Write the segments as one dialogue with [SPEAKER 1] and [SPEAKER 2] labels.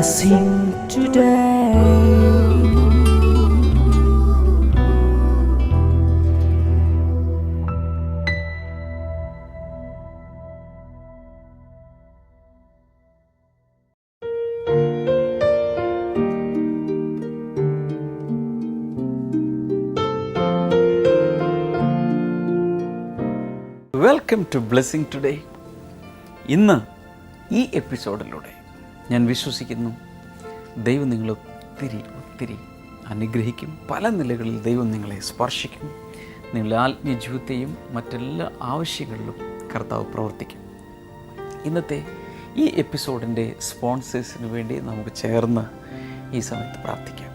[SPEAKER 1] blessing today.
[SPEAKER 2] Welcome to blessing today. ഇന്ന് ഈ എപ്പിസോഡിലൂടെ ഞാൻ വിശ്വസിക്കുന്നു ദൈവം നിങ്ങളെ ഒത്തിരി അനുഗ്രഹിക്കും. പല നിലകളിൽ ദൈവം നിങ്ങളെ സ്പർശിക്കും. നിങ്ങളുടെ ആത്മീയ ജീവിതത്തെയും മറ്റെല്ലാ ആവശ്യങ്ങളിലും കർത്താവ് പ്രവർത്തിക്കും. ഇന്നത്തെ ഈ എപ്പിസോഡിൻ്റെ സ്പോൺസേഴ്സിന് വേണ്ടി നമുക്ക് ചേർന്ന് ഈ സമയത്ത് പ്രാർത്ഥിക്കാം.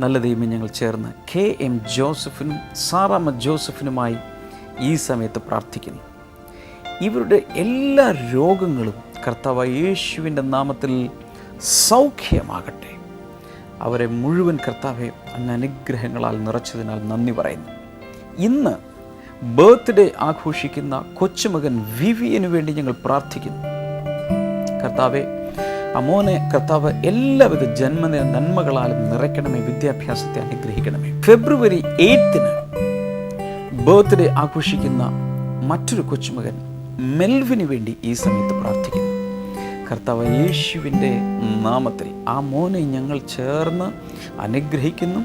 [SPEAKER 2] നല്ല ദൈവം, ഞങ്ങൾ ചേർന്ന് KM ജോസഫിനും സാറാമ്മ ജോസഫിനുമായി ഈ സമയത്ത് പ്രാർത്ഥിക്കുന്നു. ഇവരുടെ എല്ലാ രോഗങ്ങളും കർത്താവായ യേശുവിൻ്റെ നാമത്തിൽ സൗഖ്യമാകട്ടെ. അവരെ മുഴുവൻ കർത്താവെ അങ്ങ് അനുഗ്രഹങ്ങളാൽ നിറച്ചതിനാൽ നന്ദി പറയുന്നു. ഇന്ന് ബർത്ത്ഡേ ആഘോഷിക്കുന്ന കൊച്ചുമകൻ വിവിയന് വേണ്ടി ഞങ്ങൾ പ്രാർത്ഥിക്കുന്നു. കർത്താവെ, അമോനെ കർത്താവ് എല്ലാവിധ ജന്മദിന നന്മകളാലും നിറയ്ക്കണമേ. വിദ്യാഭ്യാസത്തെ അനുഗ്രഹിക്കണമേ. ഫെബ്രുവരി 8 ബർത്ത്ഡേ ആഘോഷിക്കുന്ന മറ്റൊരു കൊച്ചുമകൻ മെൽവിന് വേണ്ടി ഈ സമയത്ത് പ്രാർത്ഥിക്കുന്നു. കർത്താവ് യേശുവിൻ്റെ നാമത്തിൽ ആ മോനെ ഞങ്ങൾ ചേർന്ന് അനുഗ്രഹിക്കുന്നു.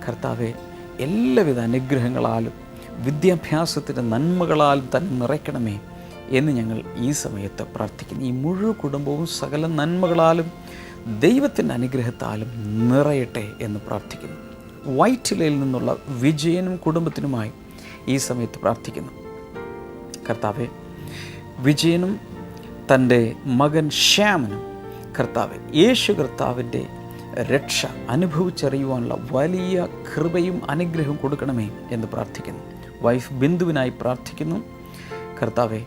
[SPEAKER 2] കർത്താവെ, എല്ലാവിധ അനുഗ്രഹങ്ങളാലും വിദ്യാഭ്യാസത്തിൻ്റെ നന്മകളാലും തന്നെ നിറയ്ക്കണമേ എന്ന് ഞങ്ങൾ ഈ സമയത്ത് പ്രാർത്ഥിക്കുന്നു. ഈ മുഴുവൻ കുടുംബവും സകല നന്മകളാലും ദൈവത്തിൻ്റെ അനുഗ്രഹത്താലും നിറയട്ടെ എന്ന് പ്രാർത്ഥിക്കുന്നു. വൈറ്റിലയിൽ നിന്നുള്ള വിജയനും കുടുംബത്തിനുമായി ഈ സമയത്ത് പ്രാർത്ഥിക്കുന്നു. കർത്താവെ, വിജയനും തൻ്റെ മകൻ ശ്യാമനും കർത്താവെ യേശു കർത്താവിൻ്റെ രക്ഷ അനുഭവിച്ചറിയുവാനുള്ള വലിയ കൃപയും അനുഗ്രഹവും കൊടുക്കണമേ എന്ന് പ്രാർത്ഥിക്കുന്നു. വൈഫ് ബിന്ദുവിനായി പ്രാർത്ഥിക്കുന്നു. കർത്താവെ,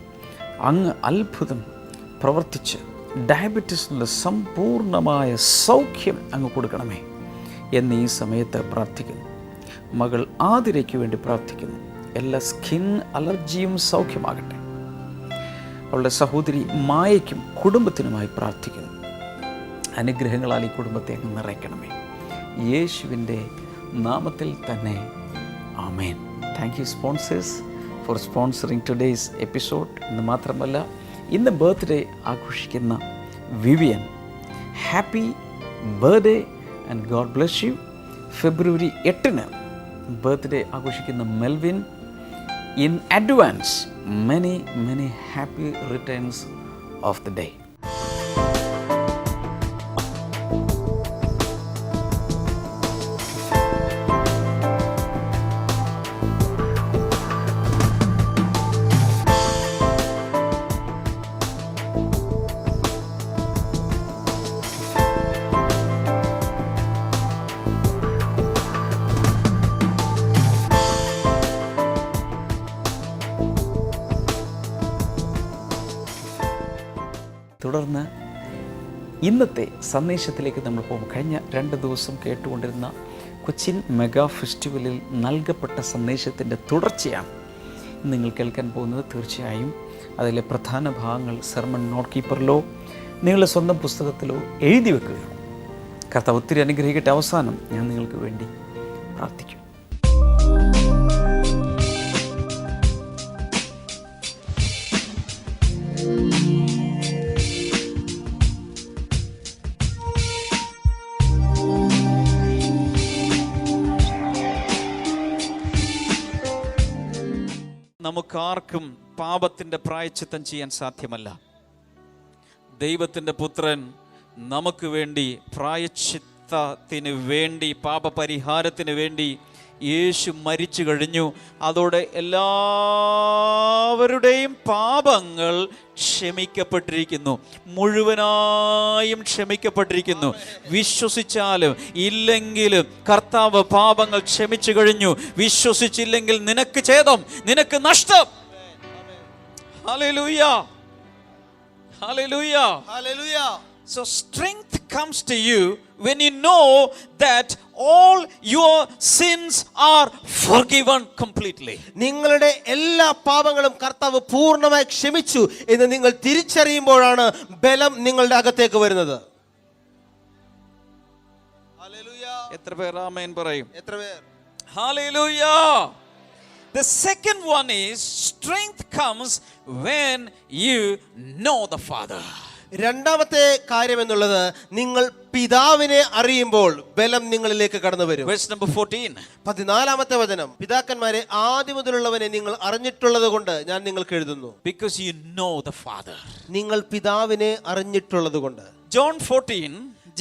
[SPEAKER 2] അങ്ങ് അത്ഭുതം പ്രവർത്തിച്ച് ഡയബറ്റീസിനുള്ള സമ്പൂർണമായ സൗഖ്യം അങ്ങ് കൊടുക്കണമേ എന്ന് ഈ സമയത്ത് പ്രാർത്ഥിക്കുന്നു. മകൾ ആതിരയ്ക്ക് വേണ്ടി പ്രാർത്ഥിക്കുന്നു. എല്ലാ സ്കിൻ അലർജിയും സൗഖ്യമാകട്ടെ. അവളുടെ സഹോദരി മായയ്ക്കും കുടുംബത്തിനുമായി പ്രാർത്ഥിക്കുന്നു. അനുഗ്രഹങ്ങളാൽ ഈ കുടുംബത്തെ അങ്ങ് നിറയ്ക്കണമേ. യേശുവിൻ്റെ നാമത്തിൽ തന്നെ ആമേൻ. Thank you sponsors for sponsoring today's episode. എന്ന് മാത്രമല്ല, ഇന്ന് ബർത്ത്ഡേ ആഘോഷിക്കുന്ന Vivian, happy birthday and God bless you. February 8 birthday ആഘോഷിക്കുന്ന Melvin, in advance many happy returns of the day. തുടർന്ന് ഇന്നത്തെ സന്ദേശത്തിലേക്ക് നമ്മൾ പോകും. കഴിഞ്ഞ 2 ദിവസം കേട്ടുകൊണ്ടിരുന്ന കൊച്ചിൻ മെഗാ ഫെസ്റ്റിവലിൽ നൽകപ്പെട്ട സന്ദേശത്തിൻ്റെ തുടർച്ചയാണ് നിങ്ങൾ കേൾക്കാൻ പോകുന്നത്. തീർച്ചയായും അതിലെ പ്രധാന ഭാഗങ്ങൾ സെർമൺ നോട്ട് കീപ്പറിലോ നിങ്ങളുടെ സ്വന്തം പുസ്തകത്തിലോ എഴുതി വെക്കുക. കർത്താവ് ഒത്തിരി അനുഗ്രഹിക്കട്ടെ. അവസാനം ഞാൻ നിങ്ങൾക്ക് വേണ്ടി പ്രാർത്ഥിക്കും. നമുക്കാർക്കും പാപത്തിൻ്റെ പ്രായശ്ചിത്തം ചെയ്യാൻ സാധ്യമല്ല. ദൈവത്തിൻ്റെ പുത്രൻ നമുക്ക് വേണ്ടി പ്രായശ്ചിത്തത്തിന് വേണ്ടി, പാപപരിഹാരത്തിന് വേണ്ടി യേശു മരിച്ചു കഴിഞ്ഞു. അതോടെ എല്ലാവരുടെയും പാപങ്ങൾ ക്ഷമിക്കപ്പെട്ടിരിക്കുന്നു, മുഴുവനായും ക്ഷമിക്കപ്പെട്ടിരിക്കുന്നു. വിശ്വസിച്ചാലും ഇല്ലെങ്കിലും കർത്താവ് പാപങ്ങൾ ക്ഷമിച്ചു കഴിഞ്ഞു. വിശ്വസിച്ചില്ലെങ്കിൽ നിനക്ക് ഛേദം, നിനക്ക് നഷ്ടം. Hallelujah, hallelujah, hallelujah. So strength comes to you when you know that all your sins are forgiven completely. നിങ്ങളുടെ എല്ലാ പാപങ്ങളും കർത്താവ് പൂർണ്ണമായി ക്ഷമിച്ചു എന്ന് നിങ്ങൾ തിരിച്ചറിയുമ്പോഴാണ് ബലം നിങ്ങളുടെ അകത്തേക്ക് വരുന്നത്. എത്ര പേർ ആമേൻ പറയും?
[SPEAKER 3] എത്ര പേർ?
[SPEAKER 2] Hallelujah. The second one is strength comes when you know the Father.
[SPEAKER 3] രണ്ടാമത്തെ കാര്യം എന്നുള്ളത് നിങ്ങൾ പിതാവിനെ അറിയുമ്പോൾ ബലം നിങ്ങളിലേക്ക് കടന്നു വരും.
[SPEAKER 2] Verse number 14.
[SPEAKER 3] 14ാമത്തെ വചനം, പിതാക്കന്മാരെ ആദ്യം മുതലുള്ളവനെ നിങ്ങൾ അറിഞ്ഞിട്ടുള്ളത് കൊണ്ട് ഞാൻ നിങ്ങൾക്ക് എഴുതുന്നു.
[SPEAKER 2] Because you know the Father.
[SPEAKER 3] നിങ്ങൾ പിതാവിനെ അറിഞ്ഞിട്ടുള്ളത് കൊണ്ട്.
[SPEAKER 2] John 14,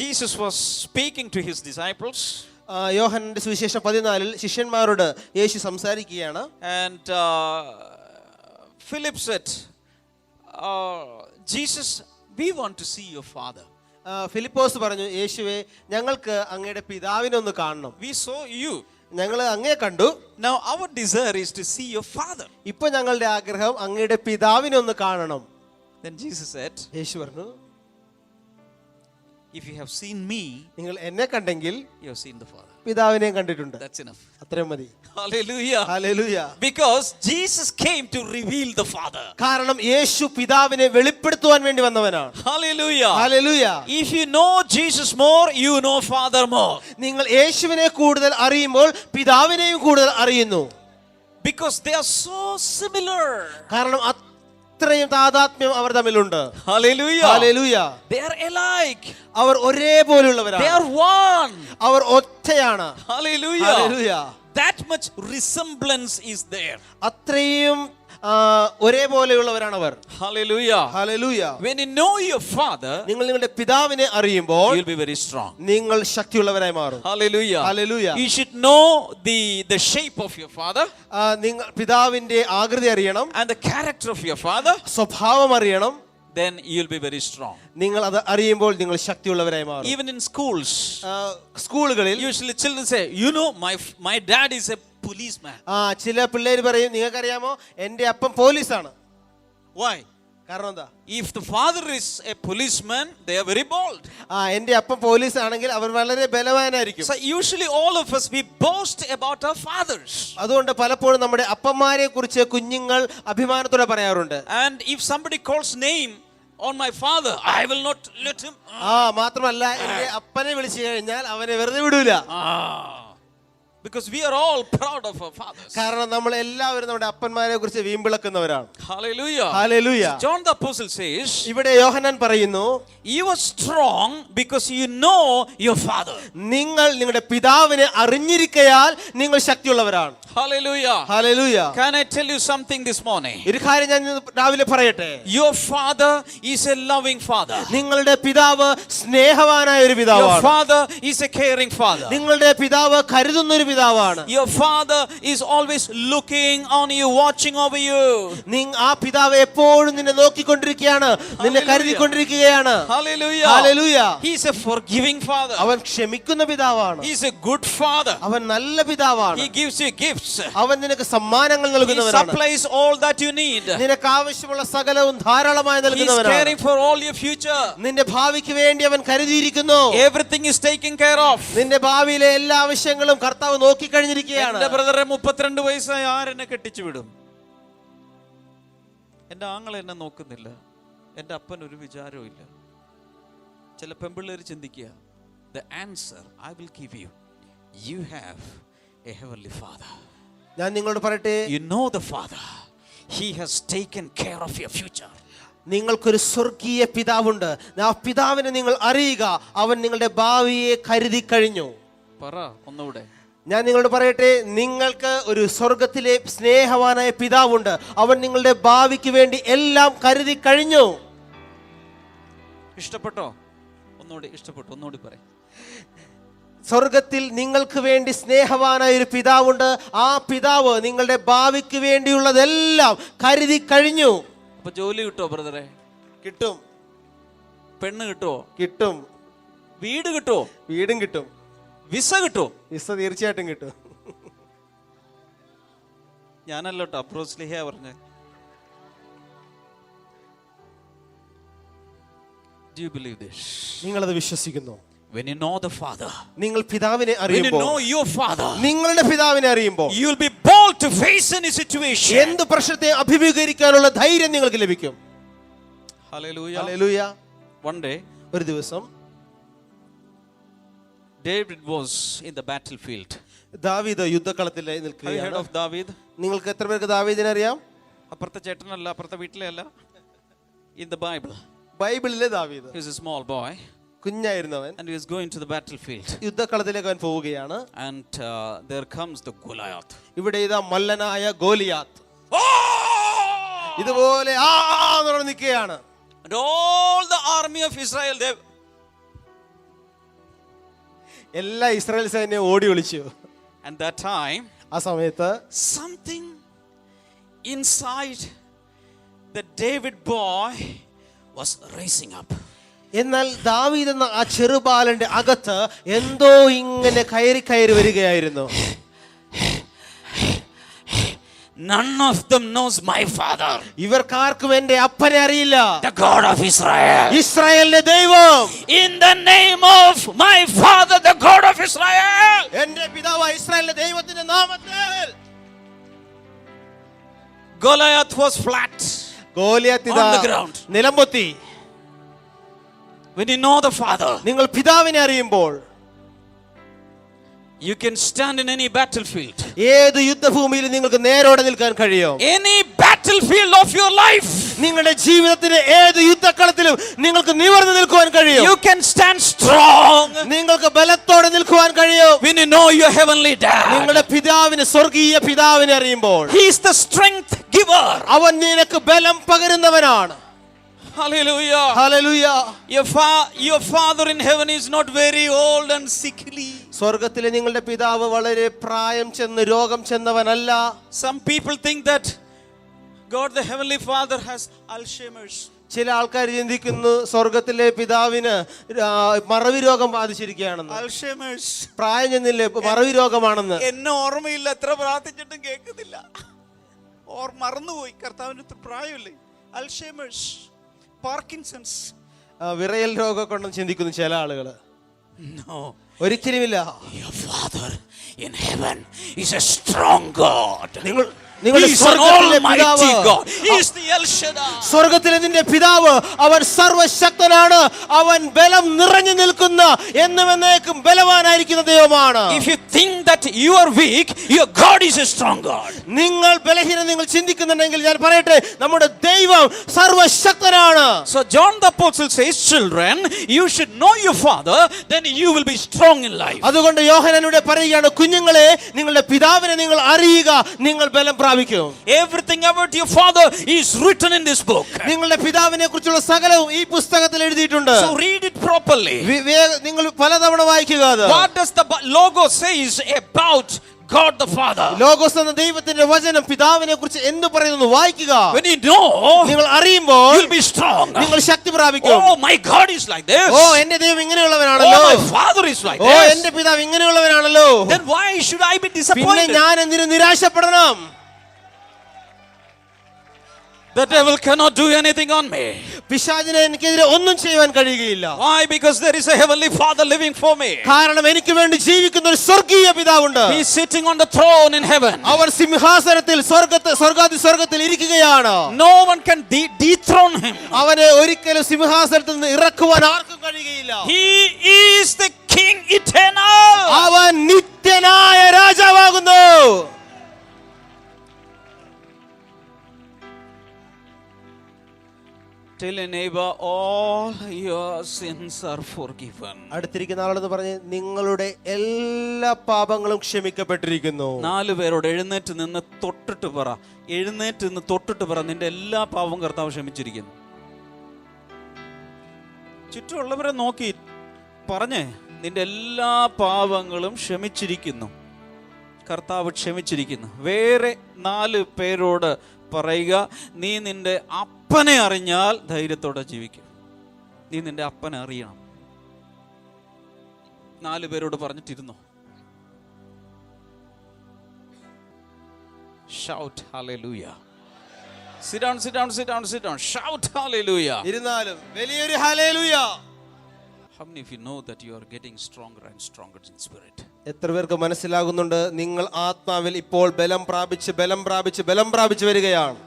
[SPEAKER 2] Jesus was speaking to his disciples.
[SPEAKER 3] യോഹന്നാന്റെ സുവിശേഷം 14 ശിഷ്യന്മാരോട് യേശു സംസാരിക്കുകയാണ്.
[SPEAKER 2] And Philip said, Jesus, we want to see your Father.
[SPEAKER 3] Philipose പറഞ്ഞു, യേശുവേ ഞങ്ങൾക്ക് അങ്ങയുടെ പിതാവിനെ ഒന്ന് കാണണം.
[SPEAKER 2] We saw you.
[SPEAKER 3] ഞങ്ങൾ അങ്ങയെ കണ്ടു.
[SPEAKER 2] Now our desire is to see your Father.
[SPEAKER 3] ഇപ്പൊ ഞങ്ങളുടെ ആഗ്രഹം അങ്ങയുടെ പിതാവിനെ ഒന്ന് കാണണം.
[SPEAKER 2] Then Jesus said,
[SPEAKER 3] യേശു പറഞ്ഞു,
[SPEAKER 2] if you have seen me,
[SPEAKER 3] നിങ്ങൾ എന്നെ കണ്ടെങ്കിൽ
[SPEAKER 2] you have seen the Father.
[SPEAKER 3] പിതാവിനെയും കണ്ടിട്ടുണ്ട്.
[SPEAKER 2] That's enough.
[SPEAKER 3] അത്രയും മതി.
[SPEAKER 2] Hallelujah.
[SPEAKER 3] Hallelujah.
[SPEAKER 2] Because Jesus came to reveal the Father.
[SPEAKER 3] കാരണം യേശു പിതാവിനെ വെളിപ്പെടുത്തുവാൻ വേണ്ടി വന്നവനാണ്.
[SPEAKER 2] Hallelujah.
[SPEAKER 3] Hallelujah.
[SPEAKER 2] If you know Jesus more, you know Father more.
[SPEAKER 3] നിങ്ങൾ യേശുവിനെ കൂടുതൽ അറിയുമ്പോൾ പിതാവിനെയും കൂടുതൽ അറിയുന്നു.
[SPEAKER 2] Because they are so similar.
[SPEAKER 3] കാരണം അത്രയും താദാത്മ്യം അവർ തമ്മിലുണ്ട്.
[SPEAKER 2] Hallelujah.
[SPEAKER 3] ഹല്ലേലൂയ.
[SPEAKER 2] They are alike.
[SPEAKER 3] അവർ ഒരേപോലെയുള്ളവരാണ്.
[SPEAKER 2] They are one.
[SPEAKER 3] അവർ ഒറ്റയാണ്.
[SPEAKER 2] Hallelujah.
[SPEAKER 3] ഹല്ലേലൂയ.
[SPEAKER 2] That much resemblance is there.
[SPEAKER 3] അത്രയും ഒരേപോലെയുള്ളവരാണ് അവർ.
[SPEAKER 2] Hallelujah.
[SPEAKER 3] ഹല്ലേലൂയ.
[SPEAKER 2] When you know your Father,
[SPEAKER 3] നിങ്ങൾ നിങ്ങളുടെ പിതാവിനെ അറിയുമ്പോൾ
[SPEAKER 2] you will be very strong.
[SPEAKER 3] നിങ്ങൾ ശക്തിയുള്ളവരായി മാറും.
[SPEAKER 2] Hallelujah.
[SPEAKER 3] Hallelujah.
[SPEAKER 2] You should know the shape of your Father,
[SPEAKER 3] നിങ്ങൾ പിതാവിന്റെ ആകൃതി അറിയണം.
[SPEAKER 2] and the character of your Father.
[SPEAKER 3] സ്വഭാവം അറിയണം.
[SPEAKER 2] Then you will be very strong.
[SPEAKER 3] നിങ്ങൾ അത് അറിയുമ്പോൾ നിങ്ങൾ ശക്തിയുള്ളവരായി മാറും.
[SPEAKER 2] Even in schools,
[SPEAKER 3] സ്കൂളുകളിൽ
[SPEAKER 2] usually children say, you know, my dad is a policeman.
[SPEAKER 3] ചില പിള്ളേര് പറയും, നിങ്ങൾക്കറിയാമോ എന്റെ അപ്പം പോലീസാണ്.
[SPEAKER 2] Why?
[SPEAKER 3] കാരണം എന്താ?
[SPEAKER 2] If the father is a policeman, they are very bold.
[SPEAKER 3] എന്റെ അപ്പം പോലീസ് ആണെങ്കിൽ അവർ വളരെ ബലവാനായിരിക്കും.
[SPEAKER 2] So usually all of us, we boast about our fathers.
[SPEAKER 3] അതുകൊണ്ട് പലപ്പോഴും നമ്മുടെ അപ്പന്മാരെ കുറിച്ച് കുഞ്ഞുങ്ങൾ അഭിമാനത്തോടെ പറയാറുണ്ട്.
[SPEAKER 2] And if somebody calls name on my father, I will not let him.
[SPEAKER 3] മാത്രമല്ല എന്റെ അപ്പനെ വിളിച്ചു കഴിഞ്ഞാൽ അവനെ വെറുതെ വിടൂല.
[SPEAKER 2] Because we are all proud of our fathers.
[SPEAKER 3] കാരണം നമ്മൾ എല്ലാവരും നമ്മുടെ അപ്പന്മാരെ കുറിച്ച് വീമ്പിളക്കുന്നവരാണ്.
[SPEAKER 2] Hallelujah.
[SPEAKER 3] Hallelujah.
[SPEAKER 2] John the Apostle says,
[SPEAKER 3] ഇവിടെ യോഹന്നാൻ പറയുന്നു,
[SPEAKER 2] you are strong because you know your father.
[SPEAKER 3] നിങ്ങൾ നിങ്ങളുടെ പിതാവിനെ അറിഞ്ഞിരിക്കയാൽ നിങ്ങൾ ശക്തിയുള്ളവരാണ്.
[SPEAKER 2] Hallelujah.
[SPEAKER 3] Hallelujah.
[SPEAKER 2] Can I tell you something this morning?
[SPEAKER 3] ഒരു കാര്യം ഞാൻ രാവിലെ പറയട്ടെ.
[SPEAKER 2] Your father is a loving father.
[SPEAKER 3] നിങ്ങളുടെ പിതാവ് സ്നേഹവാനായ ഒരു പിതാവാണ്.
[SPEAKER 2] Your father is a caring father.
[SPEAKER 3] നിങ്ങളുടെ പിതാവ് കരുതുന്ന ഒരു പിതാവാണ്.
[SPEAKER 2] Your father is always looking on you, watching over you.
[SPEAKER 3] ആ പിതാവ് എപ്പോഴും നിന്നെ നോക്കിക്കൊണ്ടിരിക്കുകയാണ്, നിന്നെ കരുതിക്കൊണ്ടിരിക്കുകയാണ്.
[SPEAKER 2] Hallelujah.
[SPEAKER 3] Hallelujah.
[SPEAKER 2] He is a forgiving father.
[SPEAKER 3] അവൻ ക്ഷമിക്കുന്ന പിതാവാണ്.
[SPEAKER 2] He is a good father.
[SPEAKER 3] അവൻ നല്ല പിതാവാണ്.
[SPEAKER 2] He gives you gifts.
[SPEAKER 3] അവൻ നിനക്ക് സമ്മാനങ്ങൾ
[SPEAKER 2] He
[SPEAKER 3] നൽകുന്നവനാണ്.
[SPEAKER 2] supplies all that you need.
[SPEAKER 3] നിനക്ക് ആവശ്യമുള്ള സകലവും ധാരാളമായി
[SPEAKER 2] He is
[SPEAKER 3] നൽകുന്നവനാണ്.
[SPEAKER 2] caring for all your future.
[SPEAKER 3] നിന്റെ ഭാവിക്ക് വേണ്ടി അവൻ കരുതിയിരിക്കുന്നു.
[SPEAKER 2] Everything is taken care of.
[SPEAKER 3] നിന്റെ ഭാവിയിലെ എല്ലാ ആവശ്യങ്ങളും കർത്താവ് നോക്കിക്കഴിഞ്ഞിരിക്കുകയാണ്.
[SPEAKER 2] എന്റെ ബ്രദറെ 32 വയസ്സായ ആരെന്നെ കെട്ടിച്ചു വിടും? എന്റെ ആങ്ങൾ എന്നെ നോക്കുന്നില്ല, എന്റെ അപ്പൻ ഒരു വിചാരവും ഇല്ല. ചില പെമ്പിള്ളേർ ചിന്തിക്കുക, the answer I will give you, you have a heavenly father.
[SPEAKER 3] ഞാൻ നിങ്ങളോട് പറയട്ടെ,
[SPEAKER 2] you know the father, he has taken care of your future.
[SPEAKER 3] നിങ്ങൾക്കൊരു സ്വർഗീയ പിതാവുണ്ട്. ആ പിതാവിനെ നിങ്ങൾ അറിയുക, അവൻ നിങ്ങളുടെ ഭാവിയെ കരുതി കഴിഞ്ഞു.
[SPEAKER 2] പറ ഒന്നുകൂടെ.
[SPEAKER 3] ഞാൻ നിങ്ങളോട് പറയട്ടെ, നിങ്ങൾക്ക് ഒരു സ്വർഗത്തിലെ സ്നേഹവാനായ പിതാവുണ്ട്. അവൻ നിങ്ങളുടെ ഭാവിക്ക് വേണ്ടി എല്ലാം കരുതി കഴിഞ്ഞു.
[SPEAKER 2] ഇഷ്ടപ്പെട്ടോ? ഒന്നുകൂടി ഇഷ്ടപ്പെട്ടു, ഒന്നുകൂടി പറ.
[SPEAKER 3] സ്വർഗത്തിൽ നിങ്ങൾക്ക് വേണ്ടി സ്നേഹവാനായ ഒരു പിതാവുണ്ട്. ആ പിതാവ് നിങ്ങളുടെ ഭാവിക്ക് വേണ്ടിയുള്ളതെല്ലാം കരുതി കഴിഞ്ഞു.
[SPEAKER 2] അപ്പൊ ജോലി കിട്ടോ ബ്രദറെ?
[SPEAKER 3] കിട്ടും.
[SPEAKER 2] പെണ്ണ് കിട്ടോ?
[SPEAKER 3] കിട്ടും.
[SPEAKER 2] വീട് കിട്ടോ?
[SPEAKER 3] വീടും കിട്ടും.
[SPEAKER 2] വിസ കിട്ടോ?
[SPEAKER 3] വിസ തീർച്ചയായിട്ടും കിട്ടും.
[SPEAKER 2] ഞാനല്ലോ അപ്രോസ്ലിഹ പറഞ്ഞ. Do you believe this?
[SPEAKER 3] നിങ്ങളത് വിശ്വസിക്കുന്നു?
[SPEAKER 2] When you know the father,
[SPEAKER 3] നിങ്ങൾ പിതാവിനെ
[SPEAKER 2] when you
[SPEAKER 3] അറിയുമ്പോൾ,
[SPEAKER 2] know your father,
[SPEAKER 3] നിങ്ങളുടെ പിതാവിനെ അറിയുമ്പോൾ,
[SPEAKER 2] you will be bold to face any situation.
[SPEAKER 3] എന്ത് പ്രശ്നത്തെ അഭിമുഖീകരിക്കാനുള്ള ധൈര്യം നിങ്ങൾക്ക് ലഭിക്കും.
[SPEAKER 2] Hallelujah.
[SPEAKER 3] Hallelujah.
[SPEAKER 2] One day,
[SPEAKER 3] ഒരു ദിവസം
[SPEAKER 2] David was in the battlefield.
[SPEAKER 3] ദാവീദ് യുദ്ധക്കളത്തിൽ
[SPEAKER 2] Have you heard
[SPEAKER 3] നിൽക്കുകയാണ്.
[SPEAKER 2] of David?
[SPEAKER 3] നിങ്ങൾക്ക് എത്ര പേർക്ക് ദാവീദിനെ അറിയാം?
[SPEAKER 2] അപ്പുറത്തെ ചേട്ടനല്ല, അപ്പുറത്തെ വീട്ടിലെ അല്ല. In the Bible.
[SPEAKER 3] ബൈബിളിലെ ദാവീദ്.
[SPEAKER 2] He was a small boy.
[SPEAKER 3] കുഞ്ഞായിരുന്നവൻ.
[SPEAKER 2] And he was going to the battlefield.
[SPEAKER 3] യുദ്ധക്കളത്തിലേക്ക് അവൻ പോവുകയാണ്.
[SPEAKER 2] And there comes the Goliath.
[SPEAKER 3] ഇവിടെ ഇതാ മല്ലനായ ഗോലിയാത്ത്
[SPEAKER 2] Oh!
[SPEAKER 3] ഇതുപോലെ എന്ന് പറഞ്ഞ് നിൽക്കുകയാണ്.
[SPEAKER 2] And all the army of Israel, they
[SPEAKER 3] എല്ലാ ഇസ്രായേൽ സൈന്യം ഓടി ഒളിച്ചു.
[SPEAKER 2] and that time
[SPEAKER 3] ആ സമയത്ത്
[SPEAKER 2] something inside the David boy was rising up.
[SPEAKER 3] എന്നാൽ ദാവീദ് എന്ന ആ ചെറുബാലന്റെ അകത്ത് എന്തോ ഇങ്ങനെ കയറി വരികയായിരുന്നു.
[SPEAKER 2] None of them knows my father.
[SPEAKER 3] ഇവർക്കാർക്കും എന്റെ അപ്പനെ അറിയില്ല.
[SPEAKER 2] The God of Israel.
[SPEAKER 3] ഇസ്രായേലിന്റെ ദൈവം.
[SPEAKER 2] In the name of my father, the God of Israel.
[SPEAKER 3] എന്റെ പിതാവായ ഇസ്രായേലിന്റെ ദൈവത്തിന്റെ നാമത്തിൽ.
[SPEAKER 2] Goliath was flat.
[SPEAKER 3] Goliath
[SPEAKER 2] On the ground.
[SPEAKER 3] നിലംപൊത്തി.
[SPEAKER 2] When you know the father,
[SPEAKER 3] നിങ്ങൾ പിതാവിനെ അറിയുമ്പോൾ
[SPEAKER 2] you can stand in any battlefield.
[SPEAKER 3] ഏത് യുദ്ധഭൂമിയിൽ നിങ്ങൾക്ക് നേരോടെ നിൽക്കാൻ കഴിയും.
[SPEAKER 2] Any battlefield of your life.
[SPEAKER 3] നിങ്ങളുടെ ജീവിതത്തിലെ ഏത് യുദ്ധക്കളത്തിലും നിങ്ങൾക്ക് നിവർന്നു നിൽക്കുവാൻ കഴിയും.
[SPEAKER 2] You can stand strong.
[SPEAKER 3] നിങ്ങൾക്ക് ബലത്തോടെ നിൽക്കുവാൻ കഴിയും.
[SPEAKER 2] When you know your heavenly dad.
[SPEAKER 3] നിങ്ങളുടെ പിതാവിനെ, സ്വർഗീയ പിതാവിനെ അറിയുമ്പോൾ
[SPEAKER 2] He is the strength giver.
[SPEAKER 3] അവൻ നിനക്ക് ബലം പകരുന്നവനാണ്.
[SPEAKER 2] Hallelujah.
[SPEAKER 3] Hallelujah.
[SPEAKER 2] Your father in heaven is not very old and sickly.
[SPEAKER 3] സ്വർഗത്തിലെ നിങ്ങളുടെ പിതാവ് വളരെ പ്രായം ചെന്ന് രോഗം ചെന്നവനല്ല.
[SPEAKER 2] Some people think that God the heavenly father has Alzheimer's.
[SPEAKER 3] ചില ആൾക്കാർ ചിന്തിക്കുന്നു സ്വർഗത്തിലെ പിതാവിന് മറവി രോഗം ബാധിച്ചിരിക്കുകയാണെന്ന്.
[SPEAKER 2] Alzheimer's.
[SPEAKER 3] പ്രായം ചെന്നില്ലേ, മറവി രോഗമാണെന്ന്.
[SPEAKER 2] എന്നെ ഓർമ്മയില്ല, എത്ര പ്രാർത്ഥിച്ചിട്ടും കേൾക്കുന്നില്ല, മറന്നുപോയി. കർത്താവിന് പ്രായമില്ലേ? Alzheimer's, Parkinson's.
[SPEAKER 3] വിറയൽ രോഗം കൊണ്ടും ചിന്തിക്കുന്നു ചില ആളുകൾ.
[SPEAKER 2] No.
[SPEAKER 3] ഒരിക്കലുമില്ല.
[SPEAKER 2] Your father in heaven is a strong God.
[SPEAKER 3] നിങ്ങളുടെ സ്വർഗ്ഗത്തിലെ പിതാവ്,
[SPEAKER 2] He is the El Shaddai.
[SPEAKER 3] സ്വർഗ്ഗത്തിലെ നിന്റെ പിതാവ് അവൻ സർവശക്തനാണ്. അവൻ ബലം നിറഞ്ഞു നിൽക്കുന്ന എന്നും എന്നേക്കും ബലവാനായിരിക്കുന്ന ദൈവമാണ്.
[SPEAKER 2] If you think that you are weak, your God is a strong God.
[SPEAKER 3] നിങ്ങൾ ബലഹീനം നിങ്ങൾ ചിന്തിക്കുന്നുണ്ടെങ്കിൽ ഞാൻ പറയട്ടെ, നമ്മുടെ ദൈവം സർവശക്തനാണ്.
[SPEAKER 2] So John the Apostle says, children, you should know your father, then you will be strong in life.
[SPEAKER 3] അതുകൊണ്ട് യോഹന്നാൻ ഇവിടെ പറയുകയാണ്, കുഞ്ഞുങ്ങളെ നിങ്ങളുടെ പിതാവിനെ നിങ്ങൾ അറിയുക, നിങ്ങൾ ബലം പ്രാപിക്കും.
[SPEAKER 2] Everything about your father is written in this book.
[SPEAKER 3] നിങ്ങളുടെ പിതാവിനെ കുറിച്ചുള്ള സകലവും ഈ പുസ്തകത്തിൽ എഴുതിയിട്ടുണ്ട്.
[SPEAKER 2] So read it properly.
[SPEAKER 3] നിങ്ങൾ പലതവണ വായിക്കുക അത്.
[SPEAKER 2] What does the logo says about God the Father?
[SPEAKER 3] Logos എന്ന ദൈവത്തിന്റെ വചനം പിതാവിനെ കുറിച്ച് എന്ത് പറയുന്നു വായിക്കുക.
[SPEAKER 2] When you know,
[SPEAKER 3] നിങ്ങൾ അറിയുമ്പോൾ
[SPEAKER 2] you'll be strong.
[SPEAKER 3] നിങ്ങൾ ശക്തി പ്രാപിക്കും.
[SPEAKER 2] Oh, my God is like this.
[SPEAKER 3] ഓ എന്റെ ദൈവം ഇങ്ങനെയുള്ളവനാണല്ലോ.
[SPEAKER 2] Oh, my father is like
[SPEAKER 3] oh
[SPEAKER 2] this.
[SPEAKER 3] എന്റെ പിതാവ് ഇങ്ങനെയുള്ളവനാണല്ലോ.
[SPEAKER 2] Then why should I be
[SPEAKER 3] പിന്നെ
[SPEAKER 2] disappointed?
[SPEAKER 3] ഞാൻ എന്തിനു നിരാശപ്പെടണം?
[SPEAKER 2] The devil cannot do anything on me.
[SPEAKER 3] പിശാചിനെ എനിക്കെതിരെ ഒന്നും ചെയ്യുവാൻ കഴിയുകയില്ല.
[SPEAKER 2] Why? Because there is a heavenly Father living for me.
[SPEAKER 3] കാരണം എനിക്ക് വേണ്ടി ജീവിക്കുന്ന ഒരു സ്വർഗീയ പിതാവുണ്ട്.
[SPEAKER 2] He is sitting on the throne in heaven.
[SPEAKER 3] അവർ സിംഹാസനത്തിൽ സ്വർഗ്ഗത്തിൽ ഇരിക്കുകയാണ്.
[SPEAKER 2] No one can dethrone him.
[SPEAKER 3] അവനെ ഒരിക്കലും സിംഹാസനത്തിൽ നിന്ന് ഇറക്കുവാൻ ആർക്കും കഴിയുകയില്ല.
[SPEAKER 2] He is the King eternal.
[SPEAKER 3] അവൻ നിത്യനായ രാജാവാകുന്നു.
[SPEAKER 2] Tell a neighbor, all your sins are forgiven.
[SPEAKER 3] അടുത്തിരിക്കുന്ന ആളെന്ന് പറഞ്ഞ് നിങ്ങളുടെ എല്ലാ പാപങ്ങളും ക്ഷമിക്കപ്പെട്ടിരിക്കുന്നു.
[SPEAKER 2] 4 പേരോട് എഴുന്നേറ്റ് നിന്ന് തൊട്ടിട്ട് പറ, നിന്റെ എല്ലാ പാപവും കർത്താവ് ക്ഷമിച്ചിരിക്കുന്നു. ചുറ്റുമുള്ളവരെ നോക്കി പറഞ്ഞേ, നിന്റെ എല്ലാ പാപങ്ങളും ക്ഷമിച്ചിരിക്കുന്നു, കർത്താവ് ക്ഷമിച്ചിരിക്കുന്നു. വേറെ 4 പേരോട് പറയുക, നീ നിന്റെ അപ്പനെ അറിഞ്ഞാൽ ധൈര്യത്തോടെ ജീവിക്കും. നീ നിന്റെ അപ്പനെ അറിയണം. 4 പേരോട് പറഞ്ഞിട്ടിരുന്നു. Shout hallelujah. Sit down. Shout hallelujah.
[SPEAKER 3] ഇരുന്നാലും വലിയൊരു hallelujah.
[SPEAKER 2] How many of you know that you are getting stronger and stronger in spirit?
[SPEAKER 3] എത്ര പേർക്ക് മനസ്സിലാകുന്നുണ്ട് നിങ്ങൾ ആത്മാവിൽ ഇപ്പോൾ ബലം പ്രാപിച്ച് വരികയാണ്.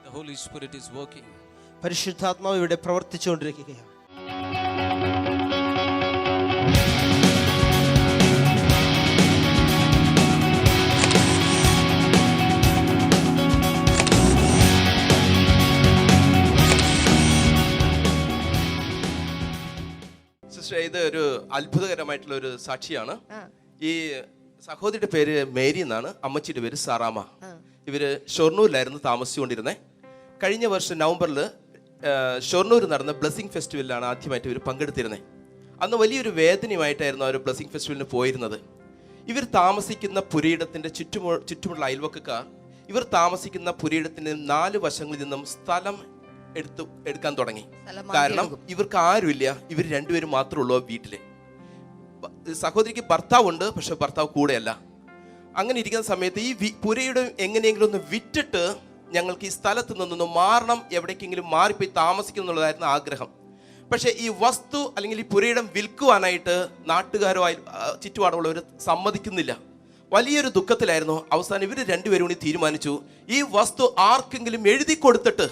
[SPEAKER 2] The Holy Spirit is working.
[SPEAKER 3] പരിശുദ്ധാത്മാവ് ഇവിടെ പ്രവർത്തിച്ചുകൊണ്ടിരിക്കുകയാണ്.
[SPEAKER 4] ഇത് ഒരു അത്ഭുതകരമായിട്ടുള്ള ഒരു സാക്ഷിയാണ്. ഈ സഹോദരിയുടെ പേര് മേരി എന്നാണ്, അമ്മച്ചിയുടെ പേര് സാറാമ. ഇവര് ഷൊർണൂരിലായിരുന്നു താമസിച്ചുകൊണ്ടിരുന്നത്. കഴിഞ്ഞ വർഷം നവംബറിൽ ഷൊർണൂർ നടന്ന ബ്ലെസ്സിങ് ഫെസ്റ്റിവലിലാണ് ആദ്യമായിട്ട് ഇവർ പങ്കെടുത്തിരുന്നത്. അന്ന് വലിയൊരു വേദനയുമായിട്ടായിരുന്നു അവർ ബ്ലെസ്സിങ് ഫെസ്റ്റിവലിന് പോയിരുന്നത്. ഇവർ താമസിക്കുന്ന പുരയിടത്തിൻ്റെ ചുറ്റുമുള്ള അയൽവക്കക്കാർ ഇവർ താമസിക്കുന്ന പുരയിടത്തിന് 4 വശങ്ങളിൽ നിന്നും സ്ഥലം എടുക്കാൻ തുടങ്ങി. കാരണം ഇവർക്ക് ആരുമില്ല, ഇവർ രണ്ടുപേരും മാത്രമേ ഉള്ളൂ വീട്ടില്. സഹോദരിക്ക് ഭർത്താവുണ്ട്, പക്ഷെ ഭർത്താവ് കൂടെയല്ല. അങ്ങനെ ഇരിക്കുന്ന സമയത്ത് ഈ പുരയുടെ എങ്ങനെയെങ്കിലും ഒന്ന് വിറ്റിട്ട് ഞങ്ങൾക്ക് ഈ സ്ഥലത്ത് നിന്നൊന്ന് മാറണം, എവിടേക്കെങ്കിലും മാറിപ്പോയി താമസിക്കണം എന്നുള്ളതായിരുന്നു ആഗ്രഹം. പക്ഷേ ഈ വസ്തു അല്ലെങ്കിൽ ഈ പുരയിടം വിൽക്കുവാനായിട്ട് നാട്ടുകാരോ ചുറ്റുപാടുള്ളവർ സമ്മതിക്കുന്നില്ല. വലിയൊരു ദുഃഖത്തിലായിരുന്നു. അവസാനം ഇവർ രണ്ടുപേരും കൂടി തീരുമാനിച്ചു, ഈ വസ്തു ആർക്കെങ്കിലും എഴുതി കൊടുത്തിട്ട്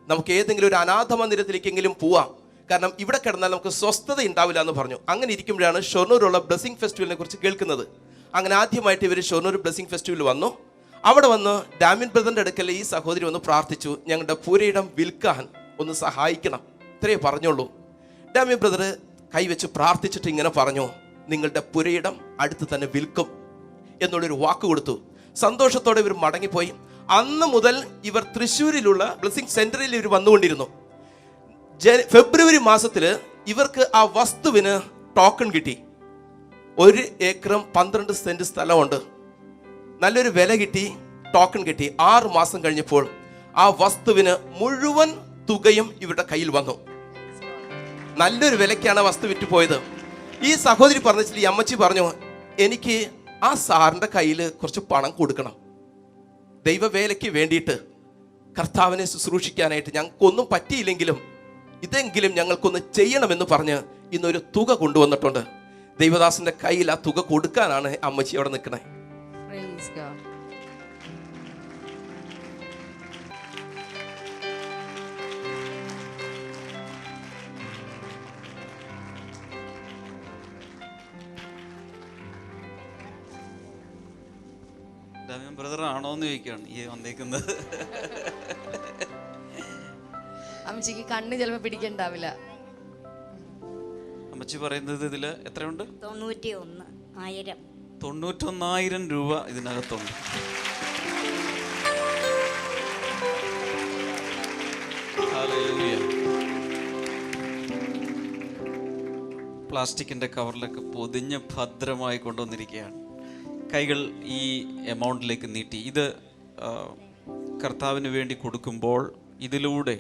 [SPEAKER 4] നമുക്ക് ഏതെങ്കിലും ഒരു അനാഥ മന്ദിരത്തിലേക്കെങ്കിലും പോവാം, കാരണം ഇവിടെ കിടന്നാൽ നമുക്ക് സ്വസ്ഥത ഉണ്ടാവില്ല എന്ന് പറഞ്ഞു. അങ്ങനെ ഇരിക്കുമ്പോഴാണ് ഷൊർണൂരുള്ള ബ്ലെസ്സിങ് ഫെസ്റ്റിവലിനെ കുറിച്ച് കേൾക്കുന്നത്. അങ്ങനെ ആദ്യമായിട്ട് ഇവർ ഷൊർണൂർ ബ്ലെസ്സിങ് ഫെസ്റ്റിവൽ വന്നു. അവിടെ വന്ന് ഡാമിൻ ബ്രദറിന്റെ അടുക്കൽ ഈ സഹോദരി ഒന്ന് പ്രാർത്ഥിച്ചു, ഞങ്ങളുടെ പുരയിടം വിൽക്കാൻ ഒന്ന് സഹായിക്കണം, ഇത്രയേ പറഞ്ഞുള്ളൂ. ഡാമിൻ ബ്രദർ കൈവച്ച് പ്രാർത്ഥിച്ചിട്ട് ഇങ്ങനെ പറഞ്ഞു, നിങ്ങളുടെ പുരയിടം അടുത്ത് തന്നെ വിൽക്കും എന്നുള്ളൊരു വാക്ക് കൊടുത്തു. സന്തോഷത്തോടെ ഇവർ മടങ്ങിപ്പോയി. അന്ന് മുതൽ ഇവർ തൃശ്ശൂരിലുള്ള ബ്ലെസ്സിങ് സെന്ററിൽ ഇവർ വന്നുകൊണ്ടിരുന്നു. ഫെബ്രുവരി മാസത്തിൽ ഇവർക്ക് ആ വസ്തുവിന് ടോക്കൺ കിട്ടി. 1 ഏക്കറും 12 സെന്റ് സ്ഥലമുണ്ട്. നല്ലൊരു വില കിട്ടി, ടോക്കൺ കിട്ടി. 6 മാസം കഴിഞ്ഞപ്പോൾ ആ വസ്തുവിന് മുഴുവൻ തുകയും ഇവരുടെ കയ്യിൽ വന്നു. നല്ലൊരു വിലയ്ക്കാണ് വസ്തു വിറ്റ് പോയത്. ഈ സഹോദരി പറഞ്ഞിട്ട് ഈ അമ്മച്ചി പറഞ്ഞു, എനിക്ക് ആ സാറിന്റെ കയ്യിൽ കുറച്ച് പണം കൊടുക്കണം, ദൈവവേലയ്ക്ക് വേണ്ടിയിട്ട്, കർത്താവിനെ ശുശ്രൂഷിക്കാനായിട്ട്. ഞങ്ങൾക്കൊന്നും പറ്റിയില്ലെങ്കിലും ഇതെങ്കിലും ഞങ്ങൾക്കൊന്ന് ചെയ്യണമെന്ന് പറഞ്ഞ് ഇന്നൊരു തുക കൊണ്ടുവന്നിട്ടുണ്ട്. ദൈവദാസന്റെ കയ്യിൽ ആ തുക കൊടുക്കാനാണ് അമ്മച്ചി അവിടെ നിൽക്കണേ.
[SPEAKER 5] ബ്രദർ ആണോന്ന് ചോദിക്കുകയാണ് ഈ വന്നേക്കുന്നത്.
[SPEAKER 6] അമ്മച്ചിക്ക് കണ്ണ് ചിലപ്പോ പിടിക്കണ്ടാവില്ല.
[SPEAKER 5] അമ്മച്ചി പറയുന്നത് ഇതില് എത്രയുണ്ട്?
[SPEAKER 7] 91,000
[SPEAKER 5] രൂപ ഇതിനകത്തുണ്ട്. പ്ലാസ്റ്റിക്കിന്റെ കവറിലൊക്കെ പൊതിഞ്ഞ് ഭദ്രമായി കൊണ്ടുവന്നിരിക്കുകയാണ്. കൈകൾ ഈ എമൗണ്ടിലേക്ക് നീട്ടി. ഇത് കർത്താവിന് വേണ്ടി കൊടുക്കുമ്പോൾ ഇതിലൂടെ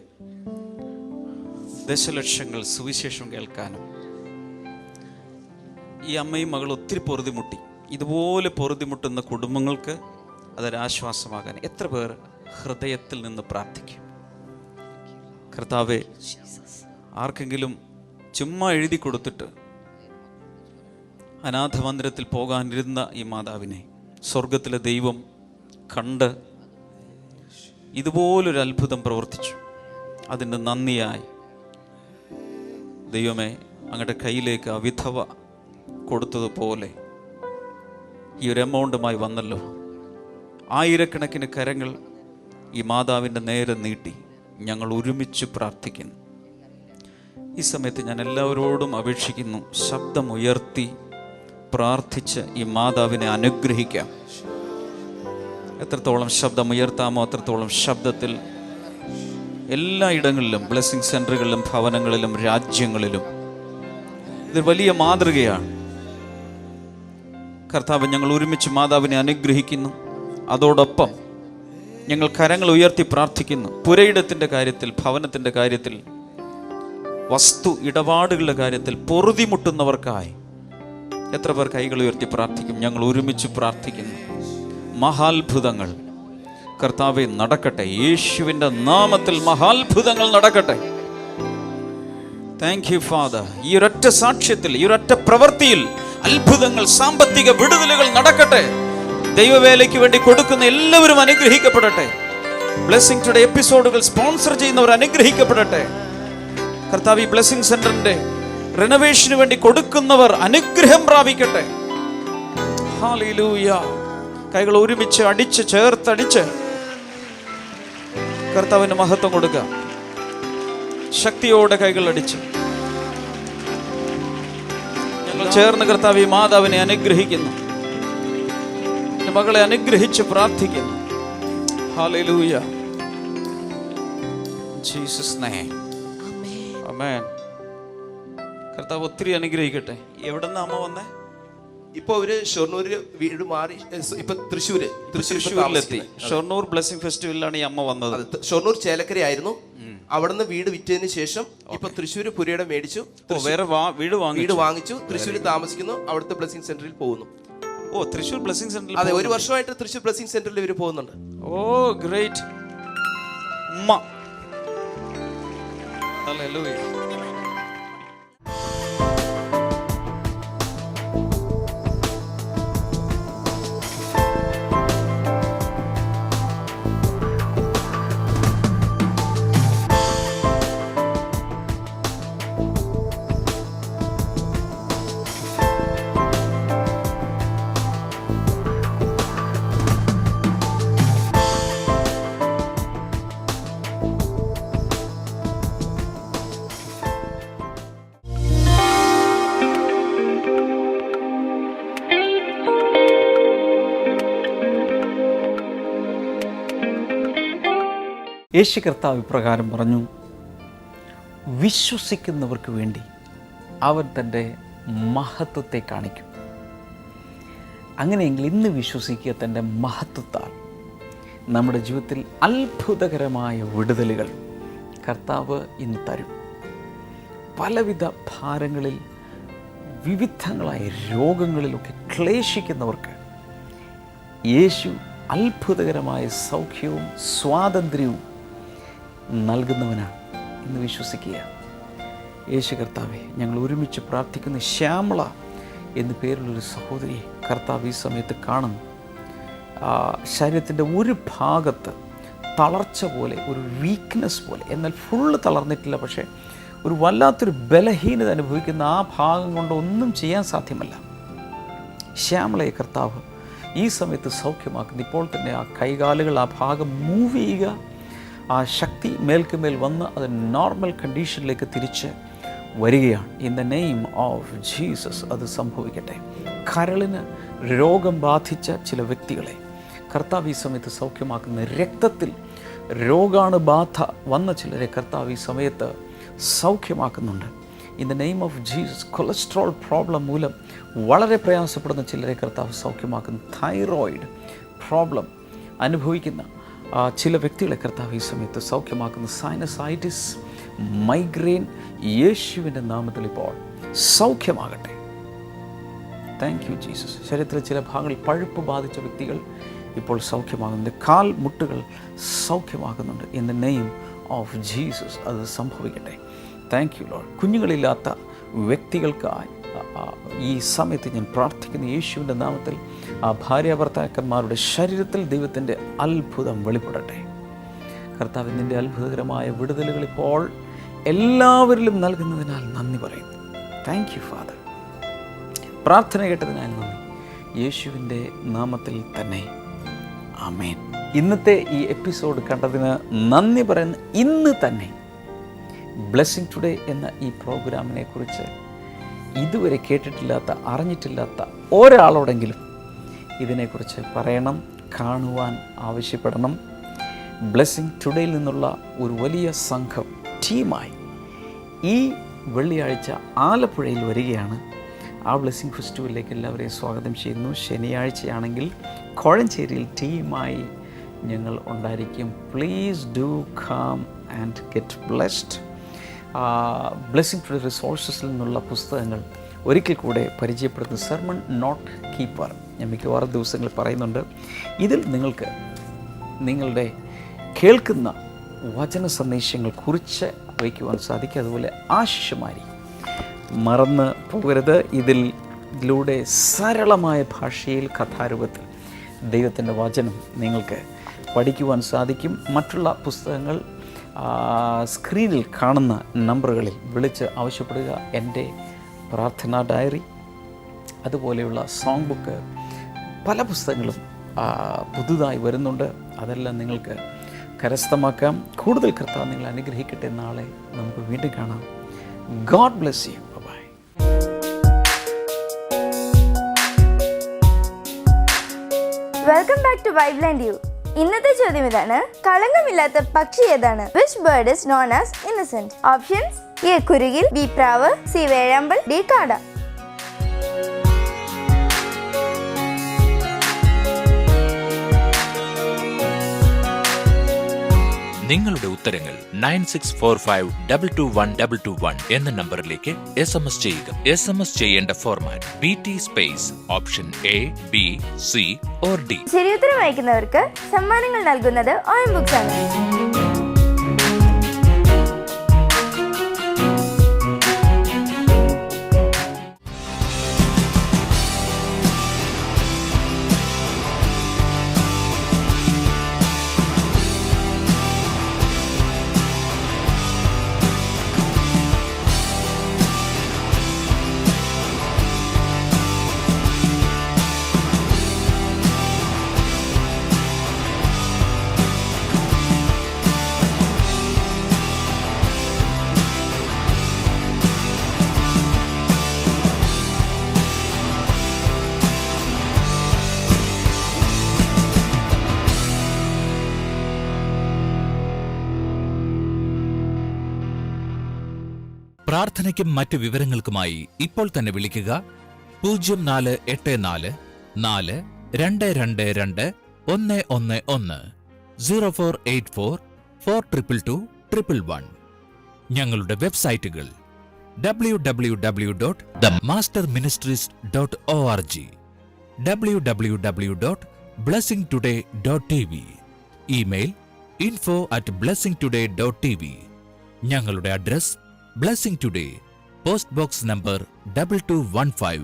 [SPEAKER 5] ദശലക്ഷങ്ങൾ സുവിശേഷം കേൾക്കാനും, ഈ അമ്മയും മകൾ ഒത്തിരി പൊറുതിമുട്ടി. ഇതുപോലെ പൊറുതിമുട്ടുന്ന കുടുംബങ്ങൾക്ക് അതൊരാശ്വാസമാകാൻ എത്ര പേർ ഹൃദയത്തിൽ നിന്ന് പ്രാർത്ഥിക്കും? കർത്താവേ, ആർക്കെങ്കിലും ചുമ്മാ എഴുതി കൊടുത്തിട്ട് അനാഥ മന്ദിരത്തിൽ പോകാനിരുന്ന ഈ മാതാവിനെ സ്വർഗത്തിലെ ദൈവം കണ്ട് ഇതുപോലൊരു അത്ഭുതം പ്രവർത്തിച്ചു. അതിൻ്റെ നന്ദിയായി ദൈവമേ, അങ്ങയുടെ കയ്യിലേക്ക് ആ വിധവ കൊടുത്തതുപോലെ ഈ ഒരു എമൗണ്ടുമായി വന്നല്ലോ. ആയിരക്കണക്കിന് കരങ്ങൾ ഈ മാതാവിൻ്റെ നേരെ നീട്ടി ഞങ്ങൾ ഒരുമിച്ച് പ്രാർത്ഥിക്കുന്നു. ഈ സമയത്ത് ഞാൻ എല്ലാവരോടും അപേക്ഷിക്കുന്നു, ശബ്ദമുയർത്തി പ്രാർത്ഥിച്ച് ഈ മാതാവിനെ അനുഗ്രഹിക്കാം. എത്രത്തോളം ശബ്ദമുയർത്താമോ അത്രത്തോളം ശബ്ദത്തിൽ എല്ലാ ഇടങ്ങളിലും, ബ്ലെസ്സിങ് സെൻ്ററുകളിലും, ഭവനങ്ങളിലും, രാജ്യങ്ങളിലും ഇതൊരു വലിയ മാതൃകയാണ്. കർത്താവ്, ഞങ്ങൾ ഒരുമിച്ച് മാതാവിനെ അനുഗ്രഹിക്കുന്നു. അതോടൊപ്പം ഞങ്ങൾ കരങ്ങൾ ഉയർത്തി പ്രാർത്ഥിക്കുന്നു. പുരയിടത്തിൻ്റെ കാര്യത്തിൽ, ഭവനത്തിൻ്റെ കാര്യത്തിൽ, വസ്തു ഇടപാടുകളുടെ കാര്യത്തിൽ പൊറുതിമുട്ടുന്നവർക്കായി എത്ര പേർ കൈകൾ ഉയർത്തി പ്രാർത്ഥിക്കും? ഞങ്ങൾ ഒരുമിച്ച് പ്രാർത്ഥിക്കുന്നു. മഹാത്ഭുതങ്ങൾ കർത്താവെ നടക്കട്ടെ. യേശുവിൻ്റെ നാമത്തിൽ മഹാത്ഭുതങ്ങൾ നടക്കട്ടെ. Thank you father. ഈ ഒരൊറ്റ സാക്ഷ്യത്തിൽ, ഈ ഒരൊറ്റ പ്രവൃത്തിയിൽ അത്ഭുതങ്ങൾ, സാമ്പത്തിക വിടുതലുകൾ നടക്കട്ടെ. ദൈവവേലയ്ക്ക് വേണ്ടി കൊടുക്കുന്ന എല്ലാവരും അനുഗ്രഹിക്കപ്പെടട്ടെ. ബ്ലെസ്സിംഗ് ടുഡേ എപ്പിസോഡുകൾ സ്പോൺസർ ചെയ്യുന്നവർ അനുഗ്രഹിക്കപ്പെടട്ടെ. കർത്താവ്, ഈ ബ്ലെസ്സിംഗ് സെന്ററിന്റെ റിനോവേഷന് വേണ്ടി കൊടുക്കുന്നവർ അനുഗ്രഹം പ്രാപിക്കട്ടെ. ഹല്ലേലൂയ. കൈകൾ ഒരുമിച്ച് അടിച്ച് ചേർത്തടിച്ച് കർത്താവിന് മഹത്വം കൊടുക്കുക. ശക്തിയോടെ കൈകൾ അടിച്ച് ചേർന്ന് കർത്താവ് ഈ മാതാവിനെ അനുഗ്രഹിക്കുന്നു, മകളെ അനുഗ്രഹിച്ച് പ്രാർത്ഥിക്കുന്നു. ഹല്ലേലൂയ. Jesus name. ആമേൻ. കർത്താവ് ഒത്തിരി അനുഗ്രഹിക്കട്ടെ. എവിടെന്നാ അമ്മ വന്നേ?
[SPEAKER 4] ഇപ്പൊ അവര് ഷൊർണൂര് വീട് മാറി ഇപ്പൊ
[SPEAKER 5] തൃശ്ശൂരിലെത്തി. ഷൊർണൂർ ബ്ലെസ്സിംഗ് ഫെസ്റ്റിവലിലാണ് ഈ അമ്മ വന്നത്.
[SPEAKER 4] ഷൊർണൂർ ചേലക്കര ആയിരുന്നു. അവിടുന്ന് വീട് വിറ്റതിന് ശേഷം ഇപ്പൊ തൃശ്ശൂര് പുരയുടെ മേടിച്ചു,
[SPEAKER 5] വേറെ വീട്
[SPEAKER 4] വാങ്ങിച്ചു. തൃശ്ശൂര് താമസിക്കുന്നു. അവിടുത്തെ ബ്ലെസ്സിംഗ് സെന്ററിൽ പോകുന്നു.
[SPEAKER 5] ഓ, തൃശ്ശൂർ ബ്ലെസ്സിംഗ് സെന്ററിൽ.
[SPEAKER 4] അതെ, ഒരു വർഷമായിട്ട് തൃശ്ശൂർ ബ്ലെസ്സിംഗ് സെന്ററിൽ ഇവര് പോകുന്നുണ്ട്.
[SPEAKER 5] ഓ, ഗ്രേറ്റ്. ഉമ്മ. ഹല്ലേലൂയ.
[SPEAKER 2] യേശു കർത്താവ് ഇപ്രകാരം പറഞ്ഞു, വിശ്വസിക്കുന്നവർക്ക് വേണ്ടി അവൻ തൻ്റെ മഹത്വത്തെ കാണിക്കും. അങ്ങനെയെങ്കിൽ ഇന്ന് വിശ്വസിക്കുക, തൻ്റെ മഹത്വത്താൽ നമ്മുടെ ജീവിതത്തിൽ അത്ഭുതകരമായ വിടുതലുകൾ കർത്താവ് ഇന്ന് തരും. പലവിധ ഭാരങ്ങളിൽ, വിവിധങ്ങളായ രോഗങ്ങളിലൊക്കെ ക്ലേശിക്കുന്നവർക്ക് യേശു അത്ഭുതകരമായ സൗഖ്യവും സ്വാതന്ത്ര്യവും നൽകുന്നവനാണ്. ഇന്ന് വിശ്വസിക്കുക. യേശു കർത്താവെ, ഞങ്ങൾ ഒരുമിച്ച് പ്രാർത്ഥിക്കുന്ന ശ്യാമള എന്നു പേരുള്ളൊരു സഹോദരിയെ കർത്താവ് ഈ സമയത്ത് കാണുന്നു. ശരീരത്തിൻ്റെ ഒരു ഭാഗത്ത് തളർച്ച പോലെ, ഒരു വീക്ക്നെസ് പോലെ, എന്നാൽ ഫുള്ള് തളർന്നിട്ടില്ല, പക്ഷേ ഒരു വല്ലാത്തൊരു ബലഹീനത അനുഭവിക്കുന്ന ആ ഭാഗം കൊണ്ട് ഒന്നും ചെയ്യാൻ സാധ്യമല്ല. ശ്യാമളയെ കർത്താവ് ഈ സമയത്ത് സൗഖ്യമാക്കുന്നു. ഇപ്പോൾ തന്നെ ആ കൈകാലുകൾ, ആ ഭാഗം മൂവ് ചെയ്യുക, ആ ശക്തി മേൽക്കുമേൽ വന്ന് അത് നോർമൽ കണ്ടീഷനിലേക്ക് തിരിച്ച് വരികയാണ്. In the name of Jesus അത് സംഭവിക്കട്ടെ. കരളിന് രോഗം ബാധിച്ച ചില വ്യക്തികളെ കർത്താവ് ഈ സമയത്ത് സൗഖ്യമാക്കുന്ന, രക്തത്തിൽ രോഗാണുബാധ വന്ന ചിലരെ കർത്താവ് ഈ സമയത്ത് സൗഖ്യമാക്കുന്നുണ്ട്. In the name of Jesus. Cholesterol problem മൂലം വളരെ പ്രയാസപ്പെടുന്ന ചിലരെ കർത്താവ് സൗഖ്യമാക്കുന്നു. തൈറോയിഡ് പ്രോബ്ലം അനുഭവിക്കുന്ന ചില വ്യക്തികളെ കർത്താവ് ഈ സമയത്ത് സൗഖ്യമാക്കുന്നു. സൈനസൈറ്റിസ്, മൈഗ്രെയിൻ, യേശുവിൻ്റെ നാമത്തിൽ ഇപ്പോൾ സൗഖ്യമാകട്ടെ. Thank you Jesus. ശരീരത്തിലെ ചില ഭാഗങ്ങളിൽ പഴുപ്പ് ബാധിച്ച വ്യക്തികൾ ഇപ്പോൾ സൗഖ്യമാകുന്നുണ്ട്. കാൽ മുട്ടുകൾ സൗഖ്യമാകുന്നുണ്ട്. In the name of Jesus അത് സംഭവിക്കട്ടെ. Thank you Lord. കുഞ്ഞുങ്ങളില്ലാത്ത വ്യക്തികൾക്കായി ഈ സമയത്ത് ഞാൻ പ്രാർത്ഥിക്കുന്ന യേശുവിൻ്റെ നാമത്തിൽ ആ ഭാര്യാഭർത്താക്കന്മാരുടെ ശരീരത്തിൽ ദൈവത്തിൻ്റെ അത്ഭുതം വെളിപ്പെടട്ടെ. കർത്താവ് നിൻ്റെ അത്ഭുതകരമായ വിടുതലുകൾ ഇപ്പോൾ എല്ലാവരിലും നൽകുന്നതിനാൽ നന്ദി പറയുന്നു. Thank you father. പ്രാർത്ഥന കേട്ടതിനാൽ നന്ദി, യേശുവിൻ്റെ നാമത്തിൽ തന്നെ ആമേൻ. ഇന്നത്തെ ഈ എപ്പിസോഡ് കണ്ടതിന് നന്ദി പറയുന്നു. ഇന്ന് തന്നെ ബ്ലെസ്സിംഗ് ടുഡേ എന്ന ഈ പ്രോഗ്രാമിനെ കുറിച്ച് ഇതുവരെ കേട്ടിട്ടില്ലാത്ത, അറിഞ്ഞിട്ടില്ലാത്ത ഒരാളോടെങ്കിലും ഇതിനെക്കുറിച്ച് പറയണം, കാണുവാൻ ആവശ്യപ്പെടണം. ബ്ലെസ്സിംഗ് ടുഡേയിൽ നിന്നുള്ള ഒരു വലിയ സംഘം ടീമായി ഈ വെള്ളിയാഴ്ച ആലപ്പുഴയിൽ വരികയാണ്. ആ ബ്ലെസ്സിംഗ് ഫെസ്റ്റിവലിലേക്ക് എല്ലാവരെയും സ്വാഗതം ചെയ്യുന്നു. ശനിയാഴ്ചയാണെങ്കിൽ കോഴഞ്ചേരിയിൽ ടീമായി ഞങ്ങൾ ഉണ്ടായിരിക്കും. Please do come and get blessed. Blessing today റിസോഴ്സസിൽ നിന്നുള്ള പുസ്തകങ്ങൾ ഒരിക്കൽ കൂടെ പരിചയപ്പെടുത്തുന്ന സെർമൺ നോട്ട് കീപ്പർ ഞാൻ മിക്കവാറും ദിവസങ്ങൾ പറയുന്നുണ്ട്. ഇതിൽ നിങ്ങൾക്ക് നിങ്ങളുടെ കേൾക്കുന്ന വചന സന്ദേശങ്ങൾ കുറിച്ച് വയ്ക്കുവാൻ സാധിക്കും. അതുപോലെ ആശിഷമാരി മറന്ന് പോകരുത്. ഇതിലൂടെ സരളമായ ഭാഷയിൽ, കഥാരൂപത്തിൽ ദൈവത്തിൻ്റെ വചനം നിങ്ങൾക്ക് പഠിക്കുവാൻ സാധിക്കും. മറ്റുള്ള പുസ്തകങ്ങൾ സ്ക്രീനിൽ കാണുന്ന നമ്പറുകളിൽ വിളിച്ച് ആവശ്യപ്പെടുക. എൻ്റെ പ്രാർത്ഥനാ ഡയറി, അതുപോലെയുള്ള സോങ് ബുക്ക്, പല പുസ്തകങ്ങളും പുതുതായി വരുന്നുണ്ട്. അതെല്ലാം നിങ്ങൾക്ക് കരസ്ഥമാക്കാം. കൂടുതൽ കർത്താവ് നിങ്ങൾ അനുഗ്രഹിക്കട്ടെ. നാളെ നമുക്ക് വീണ്ടും കാണാം. God bless you. Bye.
[SPEAKER 7] Welcome back to Vibeland you. ഇന്നത്തെ ചോദ്യം ഇതാണ്: കളങ്കമില്ലാത്ത പക്ഷി ഏതാണ്? Which bird is known as innocent? Options: A കുരുകിൽ, ബി പ്രാവ്, സി വേഴാമ്പൽ, ഡി കാട.
[SPEAKER 8] നിങ്ങളുടെ ഉത്തരങ്ങൾ 9645221221 എന്ന നമ്പറിലേക്ക് SMS ചെയ്യുക. SMS ചെയ്യേണ്ട format BT space option A, B, C or D.
[SPEAKER 7] ശരിയുത്തരം അയക്കുന്നവർക്ക് സമ്മാനങ്ങൾ നൽകുന്നത് OM ബുക്സ് ആണ്.
[SPEAKER 8] പ്രാർത്ഥനയ്ക്കും മറ്റ് വിവരങ്ങൾക്കുമായി ഇപ്പോൾ തന്നെ വിളിക്കുക 0484 4222 111 0484 42221. ഞങ്ങളുടെ വെബ്സൈറ്റുകൾ www.themasterministries.org, www.blessingtoday.tv, ഇമെയിൽ info@blessingtoday.tv. ഞങ്ങളുടെ address blessing today, post box number 2215,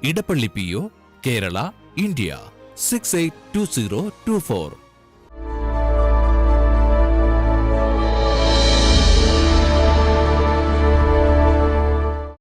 [SPEAKER 8] Edappally PO, Kerala, India 682024.